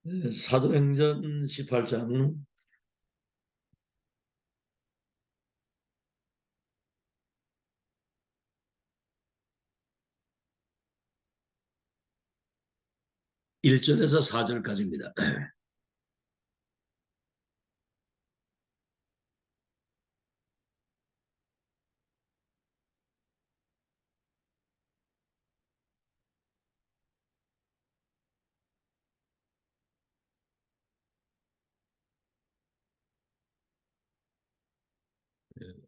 네, 사도행전 18장 1절에서 4절까지입니다.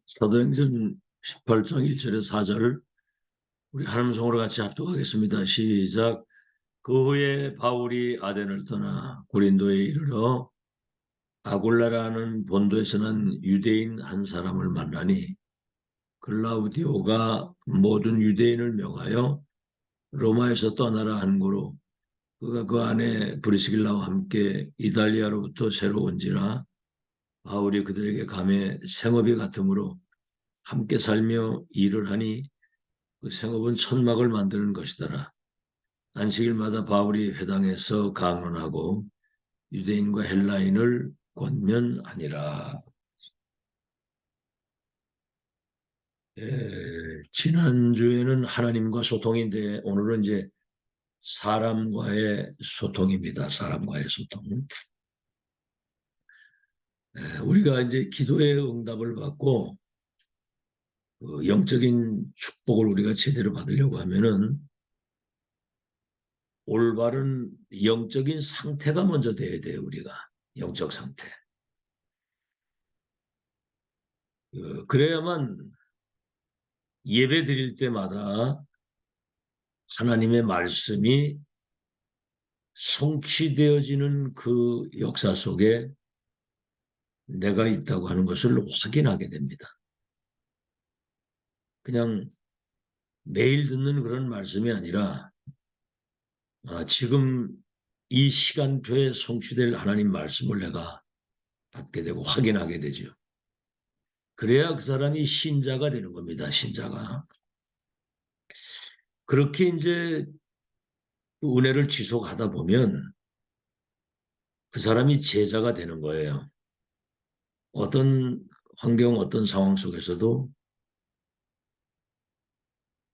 사도행전 18장 1절에서 4절 우리 하나님 성으로 같이 합독하겠습니다. 시작. 그 후에 바울이 아덴을 떠나 고린도에 이르러 아굴라라는 본도에서 난 유대인 한 사람을 만나니 글라우디오가 모든 유대인을 명하여 로마에서 떠나라 한 고로 그가 그 안에 브리스길라와 함께 이달리아로부터 새로 온지라 바울이 그들에게 감해 생업이 같으므로 함께 살며 일을 하니 그 생업은 천막을 만드는 것이더라. 안식일마다 바울이 회당에서 강론하고 유대인과 헬라인을 권면하니라. 지난주에는 하나님과 소통인데 오늘은 이제 사람과의 소통입니다. 사람과의 소통. 우리가 이제 기도의 응답을 받고 그 영적인 축복을 우리가 제대로 받으려고 하면은 올바른 영적인 상태가 먼저 돼야 돼요, 우리가. 영적 상태. 그래야만 예배 드릴 때마다 하나님의 말씀이 성취되어지는 그 역사 속에 내가 있다고 하는 것을 확인하게 됩니다. 그냥 매일 듣는 그런 말씀이 아니라 지금 이 시간표에 성취될 하나님 말씀을 내가 받게 되고 확인하게 되죠. 그래야 그 사람이 신자가 되는 겁니다. 신자가. 그렇게 이제 그 은혜를 지속하다 보면 그 사람이 제자가 되는 거예요. 어떤 환경, 어떤 상황 속에서도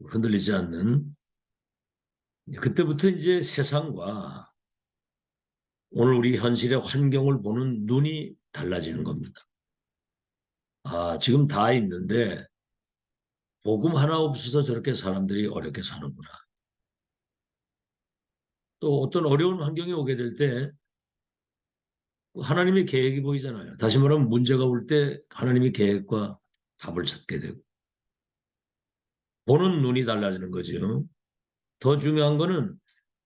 흔들리지 않는 그때부터 이제 세상과 오늘 우리 현실의 환경을 보는 눈이 달라지는 겁니다. 지금 다 있는데 복음 하나 없어서 저렇게 사람들이 어렵게 사는구나. 또 어떤 어려운 환경이 오게 될 때 하나님의 계획이 보이잖아요. 다시 말하면 문제가 올 때 하나님의 계획과 답을 찾게 되고 보는 눈이 달라지는 거죠. 더 중요한 거는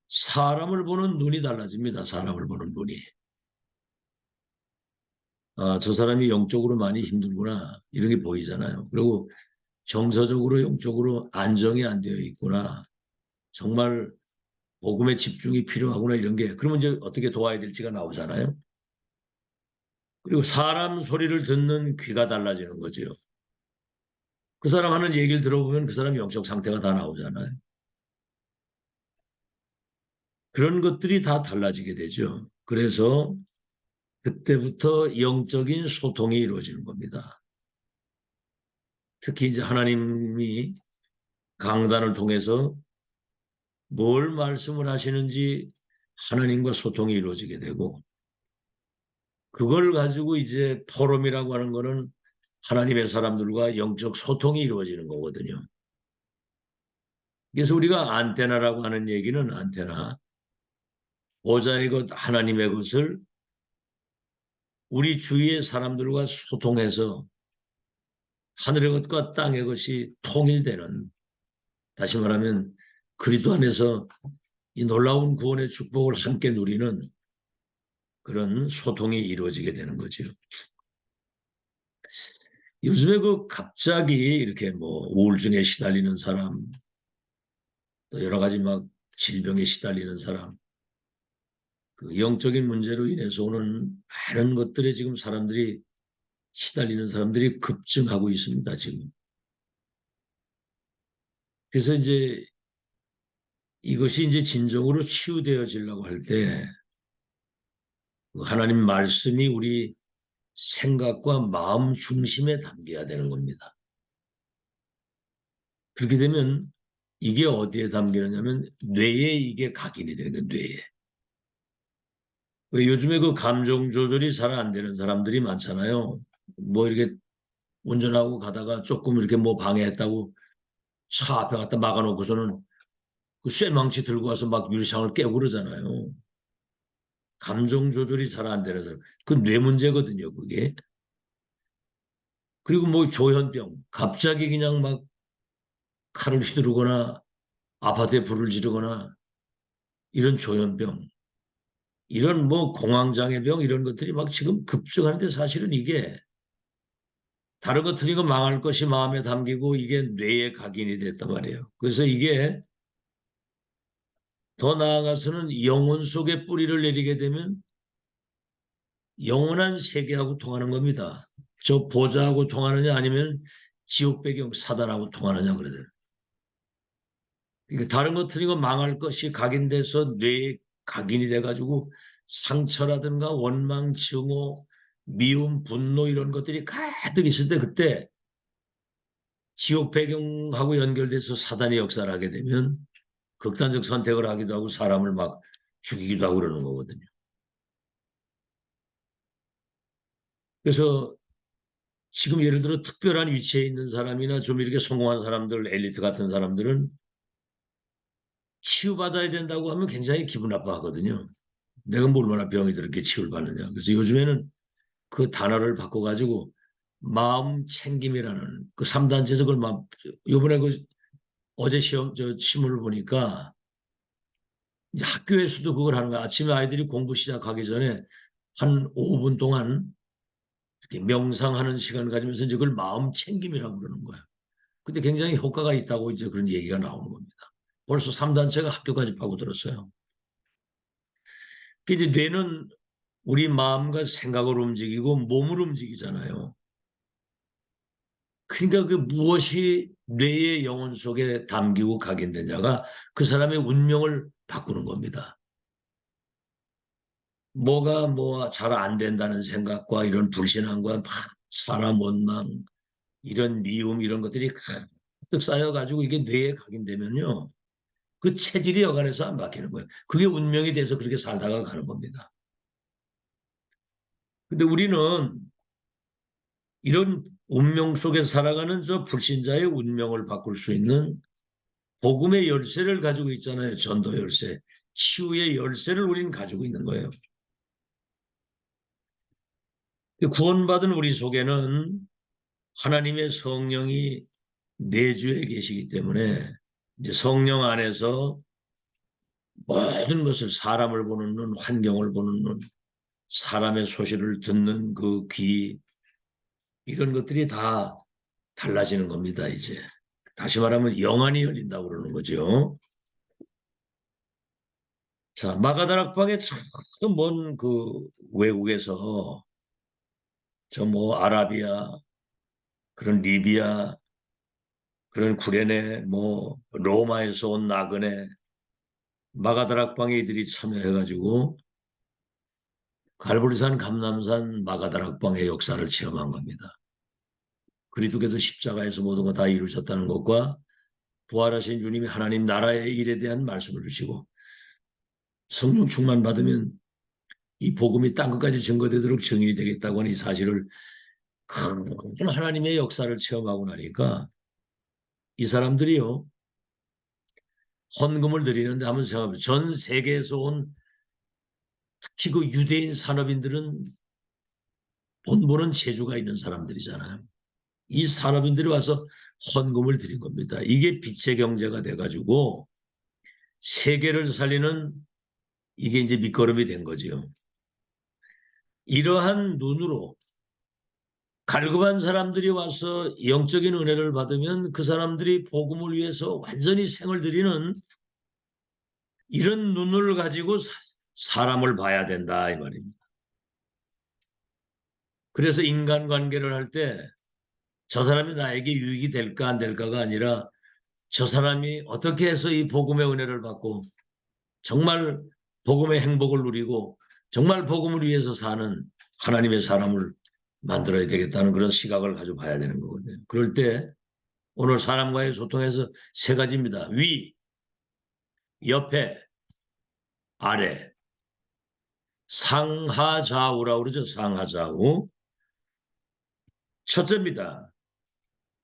사람을 보는 눈이 달라집니다. 사람을 보는 눈이. 저 사람이 영적으로 많이 힘들구나. 이런 게 보이잖아요. 그리고 정서적으로, 영적으로 안정이 안 되어 있구나. 정말 복음에 집중이 필요하구나. 이런 게. 그러면 이제 어떻게 도와야 될지가 나오잖아요. 그리고 사람 소리를 듣는 귀가 달라지는 거죠. 그 사람 하는 얘기를 들어보면 그 사람 영적 상태가 다 나오잖아요. 그런 것들이 다 달라지게 되죠. 그래서 그때부터 영적인 소통이 이루어지는 겁니다. 특히 이제 하나님이 강단을 통해서 뭘 말씀을 하시는지 하나님과 소통이 이루어지게 되고 그걸 가지고 이제 포럼이라고 하는 거는 하나님의 사람들과 영적 소통이 이루어지는 거거든요. 그래서 우리가 안테나라고 하는 얘기는 안테나, 보좌의 것, 하나님의 것을 우리 주위의 사람들과 소통해서 하늘의 것과 땅의 것이 통일되는, 다시 말하면 그리스도 안에서 이 놀라운 구원의 축복을 함께 누리는 그런 소통이 이루어지게 되는 거죠. 요즘에 그 갑자기 이렇게 뭐 우울증에 시달리는 사람, 또 여러 가지 막 질병에 시달리는 사람, 그 영적인 문제로 인해서 오는 많은 것들에 지금 사람들이 시달리는 사람들이 급증하고 있습니다, 지금. 그래서 이제 이것이 이제 진정으로 치유되어지려고 할 때 하나님 말씀이 우리 생각과 마음 중심에 담겨야 되는 겁니다. 그렇게 되면 이게 어디에 담기느냐면 뇌에 이게 각인이 되는 거예요. 뇌에. 요즘에 그 감정 조절이 잘 안 되는 사람들이 많잖아요. 뭐 이렇게 운전하고 가다가 조금 이렇게 뭐 방해했다고 차 앞에 갖다 막아놓고서는 그 쇠망치 들고 와서 막 유리창을 깨고 그러잖아요. 감정 조절이 잘 안 되는 사람. 그 뇌 문제거든요, 그게. 그리고 뭐 조현병. 갑자기 그냥 막 칼을 휘두르거나 아파트에 불을 지르거나 이런 조현병. 이런 뭐 공황장애병 이런 것들이 막 지금 급증하는데 사실은 이게 다른 거 틀린 거 망할 것이 마음에 담기고 이게 뇌에 각인이 됐단 말이에요. 그래서 이게 더 나아가서는 영혼 속에 뿌리를 내리게 되면 영원한 세계하고 통하는 겁니다. 저 보좌하고 통하느냐 아니면 지옥 배경 사단하고 통하느냐 그러더라고요. 그러니까 다른 것 틀린 거 망할 것이 각인돼서 뇌에 각인이 돼가지고 상처라든가 원망, 증오, 미움, 분노 이런 것들이 가득 있을 때 그때 지옥 배경하고 연결돼서 사단이 역사를 하게 되면 극단적 선택을 하기도 하고 사람을 막 죽이기도 하고 그러는 거거든요. 그래서 지금 예를 들어 특별한 위치에 있는 사람이나 좀 이렇게 성공한 사람들, 엘리트 같은 사람들은 치유받아야 된다고 하면 굉장히 기분 나빠하거든요. 내가 뭐 얼마나 병이 그렇게 치유를 받느냐. 그래서 요즘에는 그 단어를 바꿔가지고 마음 챙김이라는 그 3단체에서 그걸 막 요번에 그 어제 시험 저 시문을 보니까 이제 학교에서도 그걸 하는 거야. 아침에 아이들이 공부 시작하기 전에 한 5분 동안 이렇게 명상하는 시간을 가지면서 이제 그걸 마음 챙김이라고 그러는 거야. 근데 굉장히 효과가 있다고 이제 그런 얘기가 나오는 겁니다. 벌써 3단체가 학교까지 파고들었어요. 이제 뇌는 우리 마음과 생각을 움직이고 몸을 움직이잖아요. 그러니까 그 무엇이 뇌의 영혼 속에 담기고 각인되냐가 그 사람의 운명을 바꾸는 겁니다. 뭐가 뭐 잘 안 된다는 생각과 이런 불신앙과 막 사람 원망, 이런 미움 이런 것들이 가득 쌓여가지고 이게 뇌에 각인되면요. 그 체질이 여간해서 안 바뀌는 거예요. 그게 운명이 돼서 그렇게 살다가 가는 겁니다. 근데 우리는 이런 운명 속에 살아가는 저 불신자의 운명을 바꿀 수 있는 복음의 열쇠를 가지고 있잖아요. 전도 열쇠. 치유의 열쇠를 우리는 가지고 있는 거예요. 구원받은 우리 속에는 하나님의 성령이 내주에 계시기 때문에 이제 성령 안에서 모든 것을 사람을 보는 눈, 환경을 보는 눈, 사람의 소리를 듣는 그 귀, 이런 것들이 다 달라지는 겁니다, 이제. 다시 말하면 영안이 열린다고 그러는 거죠. 자, 마가다락방에 처음 먼 그 외국에서 저 뭐 아라비아, 그런 리비아, 그런 구레네, 뭐 로마에서 온 나그네, 마가다락방에 이들이 참여해가지고 갈보리산 감남산 마가다락방의 역사를 체험한 겁니다. 그리스도께서 십자가에서 모든 거 다 이루셨다는 것과 부활하신 주님이 하나님 나라의 일에 대한 말씀을 주시고 성령 충만 받으면 이 복음이 땅 끝까지 증거되도록 증인이 되겠다고 하는 이 사실을 큰 하나님의 역사를 체험하고 나니까 이 사람들이요 헌금을 드리는데 한번 생각해보세요. 전 세계에서 온 특히 그 유대인 산업인들은 돈 버는 재주가 있는 사람들이잖아요. 이 산업인들이 와서 헌금을 드린 겁니다. 이게 빛의 경제가 돼가지고 세계를 살리는 이게 이제 밑거름이 된 거지요. 이러한 눈으로 갈급한 사람들이 와서 영적인 은혜를 받으면 그 사람들이 복음을 위해서 완전히 생을 들이는 이런 눈을 가지고 사람을 봐야 된다 이 말입니다. 그래서 인간관계를 할 때 저 사람이 나에게 유익이 될까 안 될까가 아니라 저 사람이 어떻게 해서 이 복음의 은혜를 받고 정말 복음의 행복을 누리고 정말 복음을 위해서 사는 하나님의 사람을 만들어야 되겠다는 그런 시각을 가지고 봐야 되는 거거든요. 그럴 때 오늘 사람과의 소통에서 세 가지입니다. 위, 옆에, 아래. 상하좌우라고 그러죠. 상하좌우. 첫째입니다.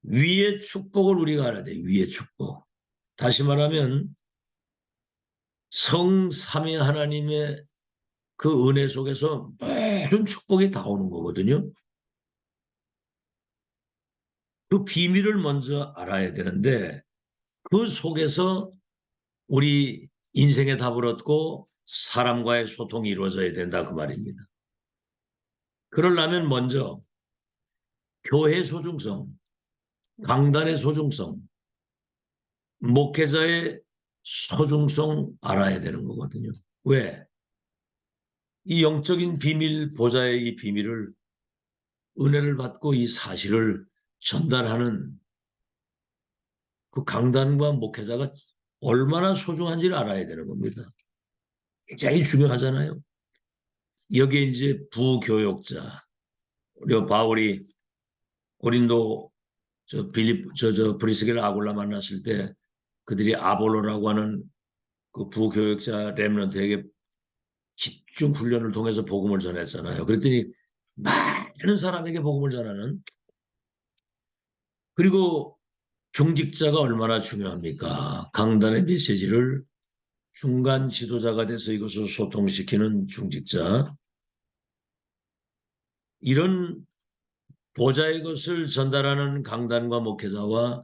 위의 축복을 우리가 알아야 돼요. 위의 축복. 다시 말하면 성삼위 하나님의 그 은혜 속에서 모든 축복이 다 오는 거거든요. 그 비밀을 먼저 알아야 되는데 그 속에서 우리 인생의 답을 얻고 사람과의 소통이 이루어져야 된다 그 말입니다. 그러려면 먼저 교회 소중성, 강단의 소중성, 목회자의 소중성 알아야 되는 거거든요. 왜? 이 영적인 비밀, 보좌의 이 비밀을 은혜를 받고 이 사실을 전달하는 그 강단과 목회자가 얼마나 소중한지를 알아야 되는 겁니다. 굉장히 중요하잖아요. 여기에 이제 부교역자, 우리 바울이 고린도 브리스게라 아굴라 만났을 때 그들이 아볼로라고 하는 그 부교역자 렘넌트에게 집중 훈련을 통해서 복음을 전했잖아요. 그랬더니 많은 사람에게 복음을 전하는 그리고 중직자가 얼마나 중요합니까? 강단의 메시지를 중간 지도자가 돼서 이것을 소통시키는 중직자 이런 보좌의 것을 전달하는 강단과 목회자와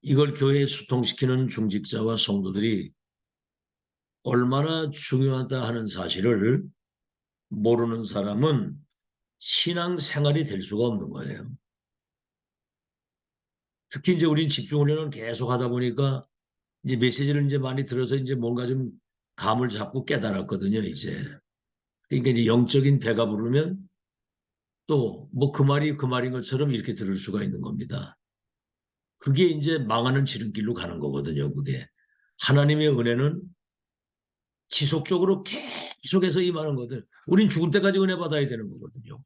이걸 교회에 소통시키는 중직자와 성도들이 얼마나 중요하다 하는 사실을 모르는 사람은 신앙생활이 될 수가 없는 거예요. 특히 이제 우린 집중훈련을 계속 하다 보니까 이제 메시지를 이제 많이 들어서 이제 뭔가 좀 감을 잡고 깨달았거든요, 이제. 그러니까 이제 영적인 배가 부르면 또 뭐 그 말이 그 말인 것처럼 이렇게 들을 수가 있는 겁니다. 그게 이제 망하는 지름길로 가는 거거든요, 그게. 하나님의 은혜는 지속적으로 계속해서 임하는 거든. 우린 죽을 때까지 은혜 받아야 되는 거거든요.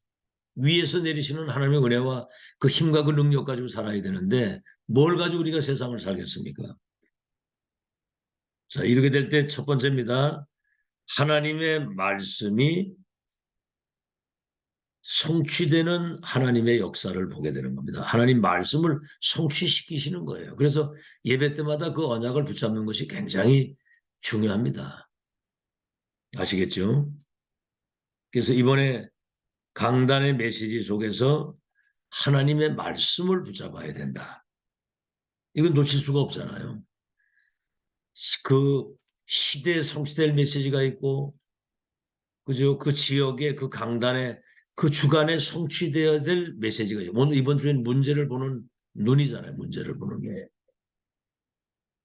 위에서 내리시는 하나님의 은혜와 그 힘과 그 능력 가지고 살아야 되는데 뭘 가지고 우리가 세상을 살겠습니까? 자, 이렇게 될 때 첫 번째입니다. 하나님의 말씀이 성취되는 하나님의 역사를 보게 되는 겁니다. 하나님 말씀을 성취시키시는 거예요. 그래서 예배 때마다 그 언약을 붙잡는 것이 굉장히 중요합니다. 아시겠죠? 그래서 이번에 강단의 메시지 속에서 하나님의 말씀을 붙잡아야 된다. 이건 놓칠 수가 없잖아요. 그 시대에 성취될 메시지가 있고, 그죠? 그 지역의 그 강단에 그 주간에 성취되어야 될 메시지가 있고, 오늘 이번 주엔 문제를 보는 눈이잖아요. 문제를 보는 게.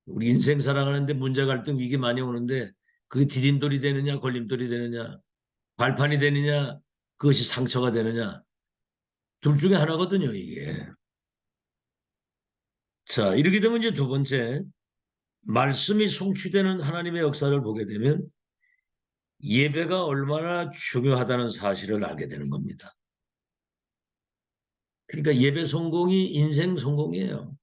우리 인생 살아가는데 문제 갈등 위기 많이 오는데 그게 디딤돌이 되느냐 걸림돌이 되느냐 발판이 되느냐 그것이 상처가 되느냐 둘 중에 하나거든요 이게. 자 이렇게 되면 이제 두 번째 말씀이 성취되는 하나님의 역사를 보게 되면 예배가 얼마나 중요하다는 사실을 알게 되는 겁니다. 그러니까 예배 성공이 인생 성공이에요.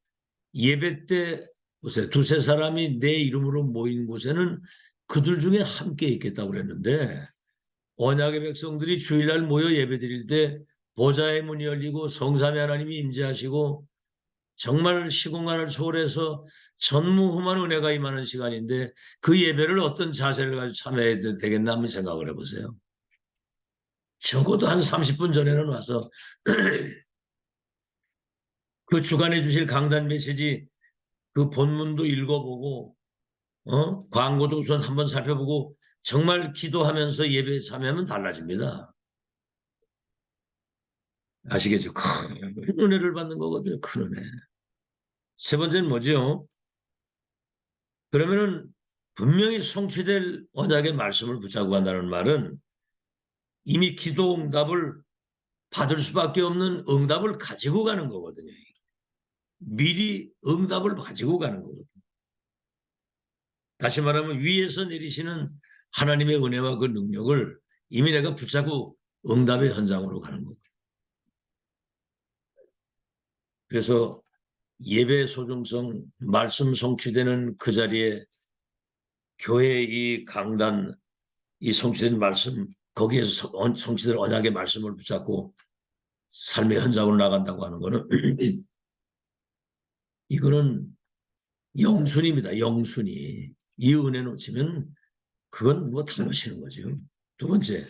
예배 때 보세요. 두세 사람이 내 이름으로 모인 곳에는 그들 중에 함께 있겠다고 그랬는데 언약의 백성들이 주일날 모여 예배드릴 때 보좌의 문이 열리고 성삼위 하나님이 임재하시고 정말 시공간을 초월해서 전무후무한 은혜가 임하는 시간인데 그 예배를 어떤 자세를 가지고 참여해야 되겠나 한번 생각을 해보세요. 적어도 한 30분 전에는 와서 그 주간에 주실 강단 메시지 그 본문도 읽어보고 광고도 우선 한번 살펴보고 정말 기도하면서 예배에 참여하면 달라집니다. 아시겠죠? 큰 은혜를 받는 거거든요. 큰 은혜. 세 번째는 뭐죠? 그러면은 분명히 성취될 언약의 말씀을 붙잡고 간다는 말은 이미 기도 응답을 받을 수밖에 없는 응답을 가지고 가는 거거든요. 미리 응답을 가지고 가는 거거든요. 다시 말하면 위에서 내리시는 하나님의 은혜와 그 능력을 이미 내가 붙잡고 응답의 현장으로 가는 거고. 그래서 예배 소중성, 말씀 성취되는 그 자리에 교회 이 강단, 이 성취된 말씀, 거기에서 성취된 언약의 말씀을 붙잡고 삶의 현장으로 나간다고 하는 거는 이거는 영순입니다. 영순이. 이 은혜 놓치면 그건 뭐 다 놓치는 거죠. 두 번째.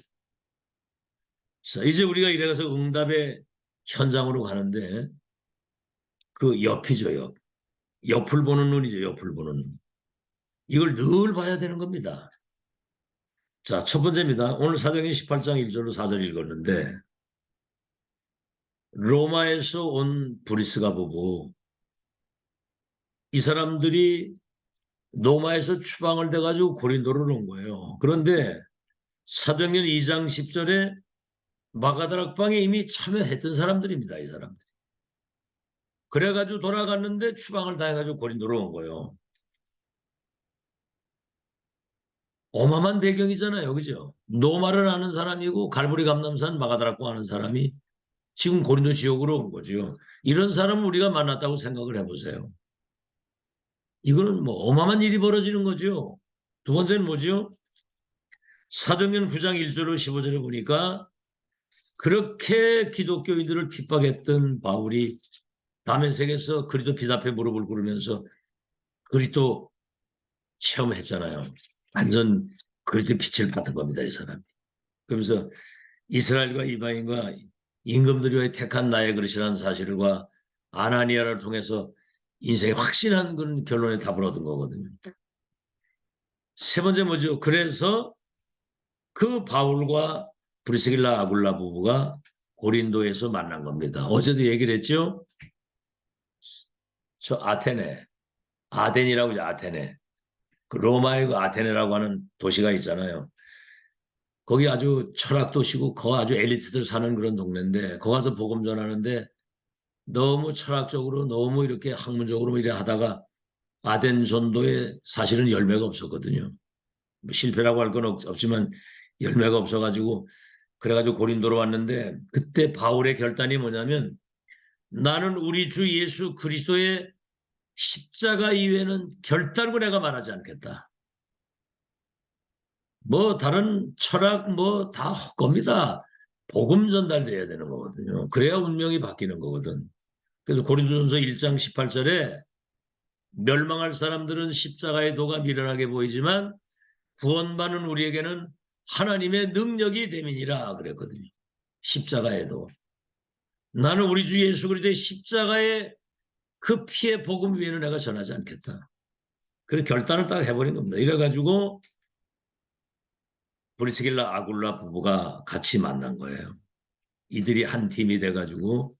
자, 이제 우리가 이래가서 응답의 현장으로 가는데 그 옆이죠, 옆. 옆을 보는 눈이죠, 옆을 보는 눈. 이걸 늘 봐야 되는 겁니다. 자, 첫 번째입니다. 오늘 사도행전 18장 1절로 4절 읽었는데 로마에서 온 브리스가 부부 이 사람들이 로마에서 추방을 돼가지고 고린도로 온 거예요. 그런데 사도행전 2장 10절에 마가다락방에 이미 참여했던 사람들입니다. 이 사람들. 그래가지고 돌아갔는데 추방을 당해가지고 고린도로 온 거예요. 어마어마한 배경이잖아요. 그죠? 노마를 아는 사람이고 갈보리 감람산 마가다락방 아는 사람이 지금 고린도 지역으로 온 거죠. 이런 사람을 우리가 만났다고 생각을 해보세요. 이거는 뭐 어마어마한 일이 벌어지는 거죠. 두 번째는 뭐죠? 사도행전 9장 1절로 15절에 보니까 그렇게 기독교인들을 핍박했던 바울이 다메섹에서 그리스도 빛 앞에 무릎을 꿇으면서 그리스도 체험했잖아요. 완전 그리스도 빛을 받은 겁니다, 이 사람이. 그러면서 이스라엘과 이방인과 임금들이 택한 나의 그릇이라는 사실과 아나니아를 통해서 인생에 확신한 그런 결론에 답을 얻은 거거든요. 세 번째 뭐죠? 그래서 그 바울과 브리스길라 아굴라 부부가 고린도에서 만난 겁니다. 어제도 얘기를 했죠? 저 아테네, 아덴이라고 하죠, 아테네. 그 로마의 그 아테네라고 하는 도시가 있잖아요. 거기 아주 철학 도시고 거 아주 엘리트들 사는 그런 동네인데 거기 가서 복음 전하는데 너무 철학적으로 너무 이렇게 학문적으로 이래 하다가 아덴 전도에 사실은 열매가 없었거든요. 뭐 실패라고 할 건 없지만 열매가 없어가지고 그래가지고 고린도로 왔는데 그때 바울의 결단이 뭐냐면 나는 우리 주 예수 그리스도의 십자가 이외에는 결단코 내가 말하지 않겠다. 뭐 다른 철학 뭐 다 헛겁니다. 복음 전달돼야 되는 거거든요. 그래야 운명이 바뀌는 거거든. 그래서 고린도전서 1장 18절에 멸망할 사람들은 십자가의 도가 미련하게 보이지만 구원받는 우리에게는 하나님의 능력이 됨이니라 그랬거든요. 십자가의 도. 나는 우리 주 예수 그리스도의 십자가의 그 피의 복음 위에는 내가 전하지 않겠다. 그래 결단을 딱 해버린 겁니다. 이래가지고 브리스길라 아굴라 부부가 같이 만난 거예요. 이들이 한 팀이 돼가지고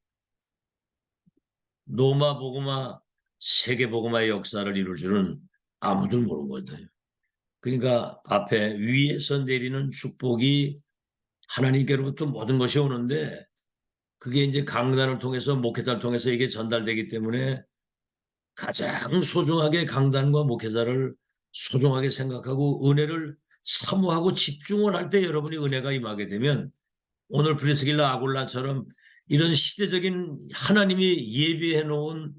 로마 복음화, 세계 복음화의 역사를 이룰 줄은 아무도 모르는 거죠. 그러니까 앞에 위에서 내리는 축복이 하나님께로부터 모든 것이 오는데 그게 이제 강단을 통해서 목회자를 통해서 이게 전달되기 때문에 가장 소중하게 강단과 목회자를 소중하게 생각하고 은혜를 사모하고 집중을 할 때 여러분이 은혜가 임하게 되면 오늘 브리스길라 아굴라처럼 이런 시대적인 하나님이 예비해 놓은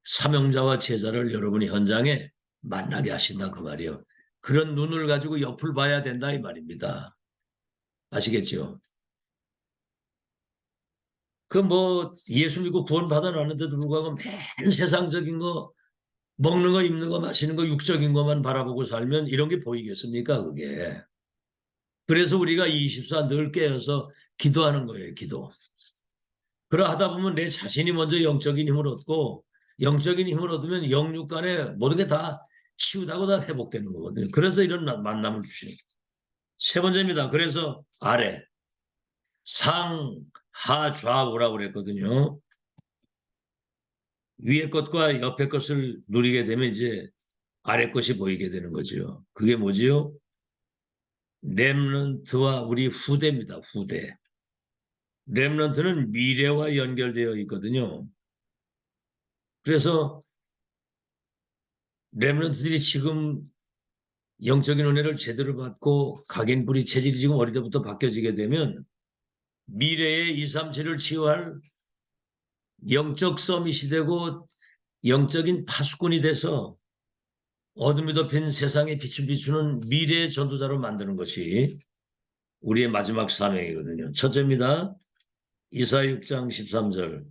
사명자와 제자를 여러분이 현장에 만나게 하신다 그 말이에요. 그런 눈을 가지고 옆을 봐야 된다 이 말입니다. 아시겠죠? 그 뭐 예수 믿고 구원 받아놨는데도 불구하고 맨 세상적인 거 먹는 거 입는 거 마시는 거 육적인 것만 바라보고 살면 이런 게 보이겠습니까 그게. 그래서 우리가 24 늘 깨어서 기도하는 거예요. 기도. 그러하다 보면 내 자신이 먼저 영적인 힘을 얻고 영적인 힘을 얻으면 영육 간에 모든 게 다 치유하고 다 회복되는 거거든요. 그래서 이런 만남을 주시는 거예요. 세 번째입니다. 그래서 아래 상, 하, 좌우라고 그랬거든요. 위의 것과 옆의 것을 누리게 되면 이제 아래 것이 보이게 되는 거죠. 그게 뭐지요? 렘넌트와 우리 후대입니다. 후대. 렘넌트는 미래와 연결되어 있거든요. 그래서 렘넌트들이 지금 영적인 은혜를 제대로 받고 각인뿌리 체질이 지금 어릴 때부터 바뀌어지게 되면 미래의 237을 치유할 영적 서밋이 되고 영적인 파수꾼이 돼서 어둠이 덮인 세상에 빛을 비추는 미래의 전도자로 만드는 것이 우리의 마지막 사명이거든요. 첫째입니다. 이사야 6장 13절.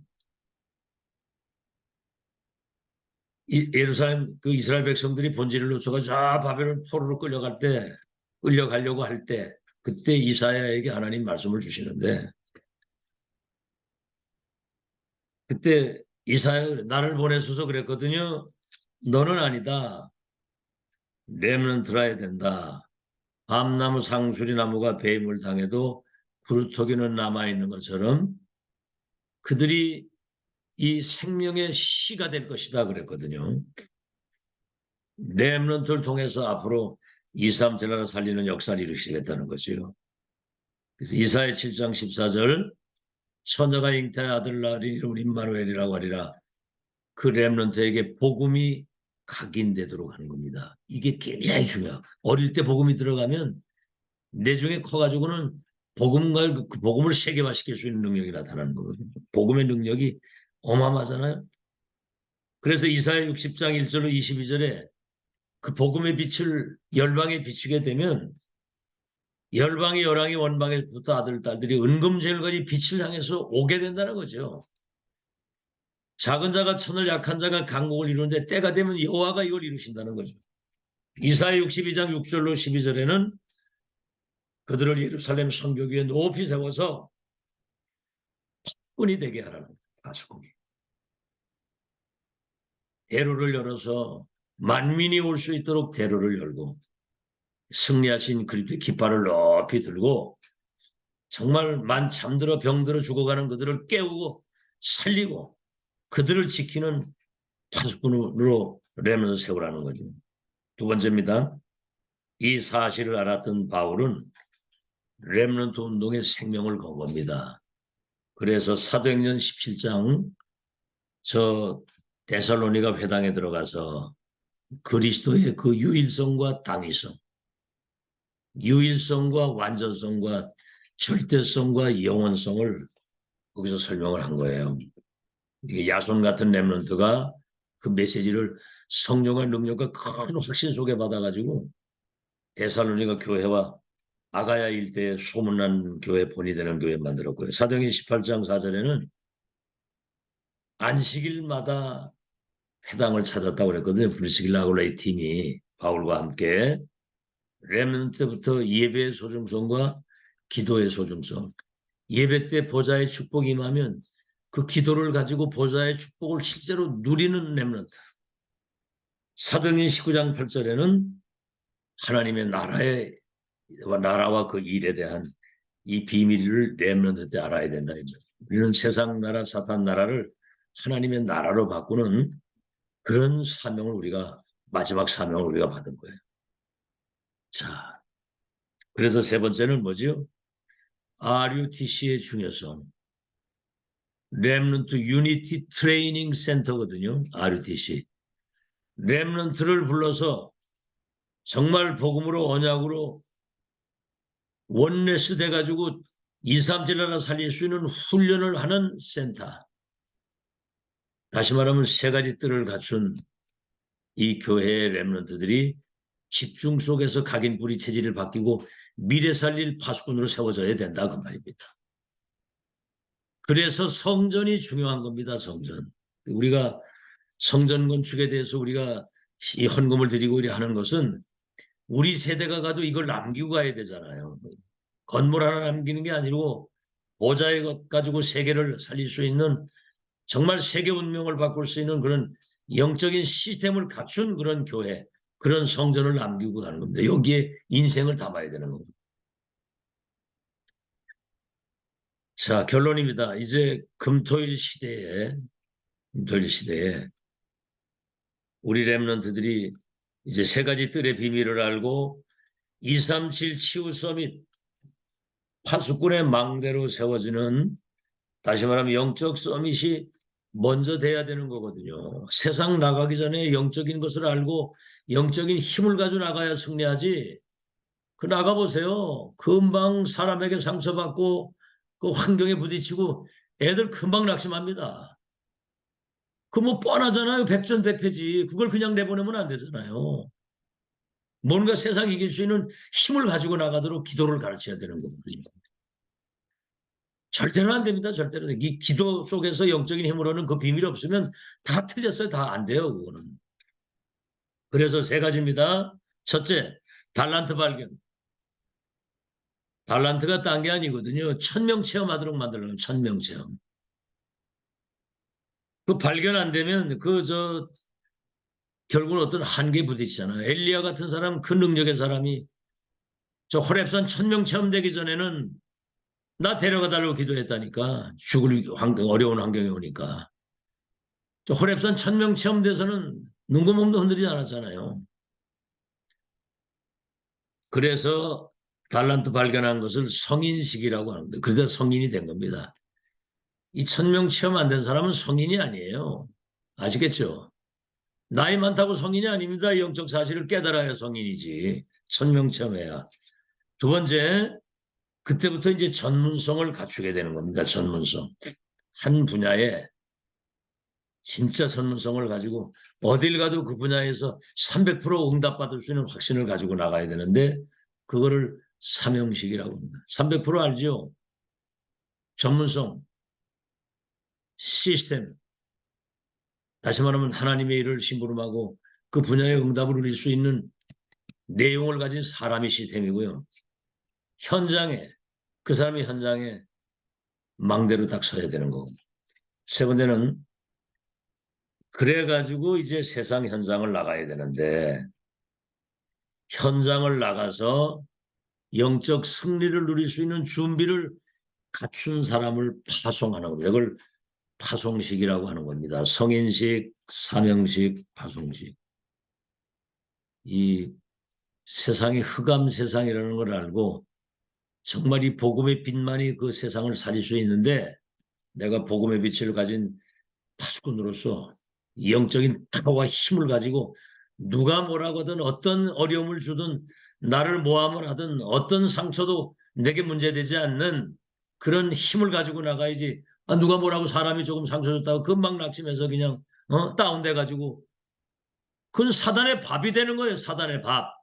예루살렘 그 이스라엘 백성들이 본질을 놓쳐가지고 바벨론 포로로 끌려가려고 할 때 그때 이사야에게 하나님 말씀을 주시는데 그때 이사야 나를 보내소서 그랬거든요. 너는 아니다. 렘넌트라 해야 된다. 밤나무 상수리나무가 배임을 당해도 부르터기는 남아있는 것처럼 그들이 이 생명의 씨가 될 것이다 그랬거든요. 렘넌트를 통해서 앞으로 2, 3, 제나라 살리는 역사를 이루시겠다는 거죠. 그래서 이사야 7장 14절 처녀가 잉태의 아들 낳으리 이름을 임마누엘이라고 하리라. 그 렘넌트에게 복음이 각인되도록 하는 겁니다. 이게 굉장히 중요해요. 어릴 때 복음이 들어가면 내중에 커가지고는 그 복음을 세계화시킬 수 있는 능력이 나타나는 거거든요. 복음의 능력이 어마어마하잖아요. 그래서 이사야 60장 1절로 22절에 그 복음의 빛을 열방에 비추게 되면 열방이 열왕이 원방에부터 아들 딸들이 은금제일까지 빛을 향해서 오게 된다는 거죠. 작은 자가 천을 약한 자가 강국을 이루는데 때가 되면 여호와가 이걸 이루신다는 거죠. 이사야 62장 6절로 12절에는 그들을 예루살렘 성벽 위에 높이 세워서 파수꾼이 되게 하라는 거예요. 파수꾼이. 대로를 열어서 만민이 올 수 있도록 대로를 열고 승리하신 그리스도의 깃발을 높이 들고 정말 잠들어 병들어 죽어가는 그들을 깨우고 살리고 그들을 지키는 파수꾼으로 렘넌트 세우라는 거죠. 두 번째입니다. 이 사실을 알았던 바울은 렘넌트 운동의 생명을 건 겁니다. 그래서 사도행전 17장 저 데살로니가 회당에 들어가서 그리스도의 그 유일성과 당위성, 유일성과 완전성과 절대성과 영원성을 거기서 설명을 한 거예요. 야손 같은 렘넌트가 그 메시지를 성령과 능력과 큰 확신 속에 받아가지고 데살로니가 교회와 아가야 일대에 소문난 교회 본이 되는 교회 만들었고요. 사도행전 18장 4절에는 안식일마다 회당을 찾았다고 그랬거든요. 브리스길라하고 팀이 바울과 함께 렘넌트 때부터 예배의 소중성과 기도의 소중성. 예배 때 보좌의 축복이 임하면 그 기도를 가지고 보좌의 축복을 실제로 누리는 렘넌트. 사도행전 19장 8절에는 하나님의 나라와 그 일에 대한 이 비밀을 렘넌트 때 알아야 된다. 우리는 세상 나라, 사탄 나라를 하나님의 나라로 바꾸는 그런 사명을 마지막 사명을 우리가 받은 거예요. 자, 그래서 세 번째는 뭐죠? RUTC의 중요성. 렘넌트 유니티 트레이닝 센터거든요. RUTC. 렘넌트를 불러서 정말 복음으로 언약으로 원네스 돼가지고 2, 3질 하나 살릴 수 있는 훈련을 하는 센터. 다시 말하면 세 가지 뜰을 갖춘 이 교회의 렘넌트들이 집중 속에서 각인뿌리 체질을 바뀌고 미래 살릴 파수꾼으로 세워져야 된다 그 말입니다. 그래서 성전이 중요한 겁니다. 성전. 우리가 성전 건축에 대해서 우리가 이 헌금을 드리고 하는 것은 우리 세대가 가도 이걸 남기고 가야 되잖아요. 건물 하나 남기는 게 아니고 보좌의 것 가지고 세계를 살릴 수 있는 정말 세계 운명을 바꿀 수 있는 그런 영적인 시스템을 갖춘 그런 교회, 그런 성전을 남기고 가는 겁니다. 여기에 인생을 담아야 되는 겁니다. 자, 결론입니다. 이제 금토일 시대에 우리 렘넌트들이 이제 세 가지 뜰의 비밀을 알고 237 치유 서밋 파수꾼의 망대로 세워지는 다시 말하면 영적 서밋이 먼저 돼야 되는 거거든요. 세상 나가기 전에 영적인 것을 알고 영적인 힘을 가지고 나가야 승리하지. 그 나가보세요. 금방 사람에게 상처받고 그 환경에 부딪히고 애들 금방 낙심합니다. 그 뭐 뻔하잖아요. 백전백패지. 그걸 그냥 내보내면 안 되잖아요. 뭔가 세상 이길 수 있는 힘을 가지고 나가도록 기도를 가르쳐야 되는 거거든요. 절대로 안 됩니다. 절대로. 이 기도 속에서 영적인 힘으로는 그 비밀이 없으면 다 틀렸어요. 다 안 돼요. 그거는. 그래서 세 가지입니다. 첫째, 달란트 발견. 달란트가 딴 게 아니거든요. 1000명 체험하도록 만들려면 1000명 체험. 그 발견 안 되면 결국은 어떤 한계에 부딪히잖아요. 엘리야 같은 사람, 그 능력의 사람이 저 호렙산 1000명 체험되기 전에는 나 데려가 달라고 기도했다니까. 어려운 환경에 오니까. 저 호렙산 1000명 체험돼서는 눈과 몸도 흔들리지 않았잖아요. 그래서 달란트 발견한 것을 성인식이라고 하는데 그러다 성인이 된 겁니다. 이 1000명 체험 안 된 사람은 성인이 아니에요. 아시겠죠? 나이 많다고 성인이 아닙니다. 영적 사실을 깨달아야 성인이지. 1000명 체험해야. 두 번째, 그때부터 이제 전문성을 갖추게 되는 겁니다. 전문성. 한 분야에 진짜 전문성을 가지고 어딜 가도 그 분야에서 300% 응답받을 수 있는 확신을 가지고 나가야 되는데 그거를 삼형식이라고 합니다. 300% 알죠? 전문성, 시스템. 다시 말하면 하나님의 일을 심부름하고 그 분야의 응답을 누릴 수 있는 내용을 가진 사람이 시스템이고요. 현장에, 그 사람이 현장에 망대로 딱 서야 되는 거고. 세 번째는 그래가지고 이제 세상 현장을 나가야 되는데 현장을 나가서 영적 승리를 누릴 수 있는 준비를 갖춘 사람을 파송하는 겁니다. 이걸 파송식이라고 하는 겁니다. 성인식, 사명식, 파송식. 이 세상이 흑암 세상이라는 걸 알고 정말 이 복음의 빛만이 그 세상을 살릴 수 있는데 내가 복음의 빛을 가진 파수꾼으로서 영적인 파워와 힘을 가지고 누가 뭐라고 하든 어떤 어려움을 주든 나를 모함을 하든 어떤 상처도 내게 문제되지 않는 그런 힘을 가지고 나가야지. 누가 뭐라고 사람이 조금 상처 줬다고 금방 낙심해서 그냥 다운돼 가지고 그건 사단의 밥이 되는 거예요. 사단의 밥.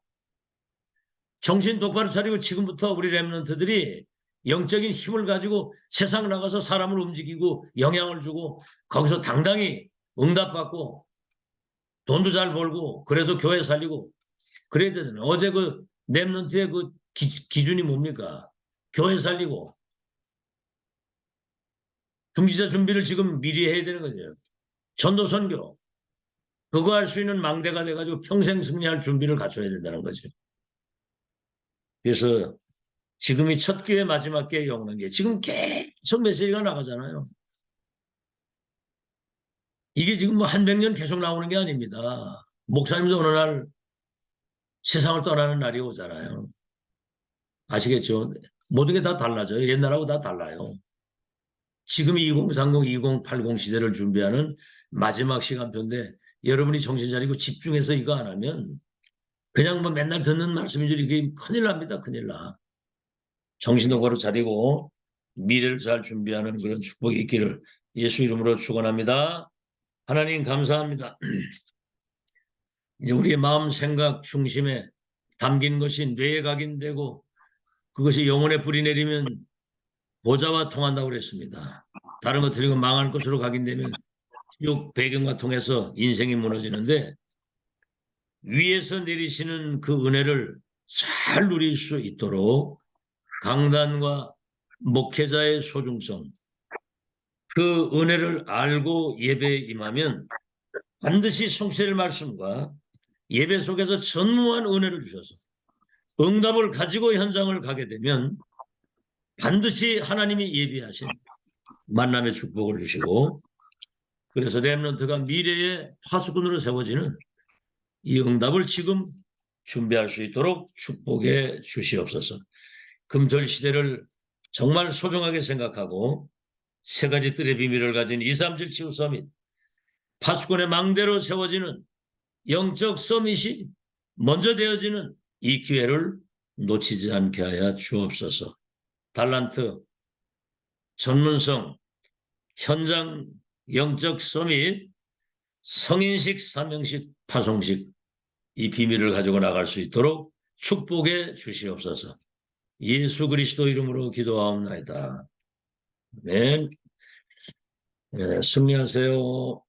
정신 똑바로 차리고 지금부터 우리 렘넌트들이 영적인 힘을 가지고 세상 나가서 사람을 움직이고 영향을 주고 거기서 당당히 응답받고 돈도 잘 벌고 그래서 교회 살리고 그래야 되잖아요. 어제 그 렘넌트의 그 기준이 뭡니까? 교회 살리고 중지자 준비를 지금 미리 해야 되는 거죠. 전도 선교 그거 할 수 있는 망대가 돼가지고 평생 승리할 준비를 갖춰야 된다는 거죠. 그래서 지금이 첫 기회 마지막 기회 오는 게 지금 계속 메시지가 나가잖아요. 이게 지금 뭐 한 100년 계속 나오는 게 아닙니다. 목사님도 어느 날 세상을 떠나는 날이 오잖아요. 아시겠죠? 모든 게 다 달라져요. 옛날하고 다 달라요. 지금 2030, 2080 시대를 준비하는 마지막 시간표인데 여러분이 정신 차리고 집중해서 이거 안 하면 그냥 뭐 맨날 듣는 말씀인 줄 이게 큰일 납니다. 큰일 나. 정신 똑바로 차리고 미래를 잘 준비하는 그런 축복이 있기를 예수 이름으로 축원합니다. 하나님 감사합니다. 이제 우리의 마음 생각 중심에 담긴 것이 뇌에 각인되고 그것이 영혼에 뿌리 내리면 보좌와 통한다고 그랬습니다. 다른 것들이 망할 것으로 각인되면 지옥 배경과 통해서 인생이 무너지는데 위에서 내리시는 그 은혜를 잘 누릴 수 있도록 강단과 목회자의 소중성 그 은혜를 알고 예배에 임하면 반드시 성취될 말씀과 예배 속에서 전무한 은혜를 주셔서 응답을 가지고 현장을 가게 되면 반드시 하나님이 예비하신 만남의 축복을 주시고 그래서 렘넌트가 미래의 파수꾼으로 세워지는 이 응답을 지금 준비할 수 있도록 축복해 주시옵소서. 금토일 시대를 정말 소중하게 생각하고 세 가지 뜰의 비밀을 가진 237 치유 서밋, 파수꾼의 망대로 세워지는 영적 서밋이 먼저 되어지는 이 기회를 놓치지 않게 하여 주옵소서. 달란트, 전문성, 현장 영적 서밋, 성인식, 사명식, 파송식 이 비밀을 가지고 나갈 수 있도록 축복해 주시옵소서. 예수 그리스도 이름으로 기도하옵나이다. 네, 네, 승리하세요.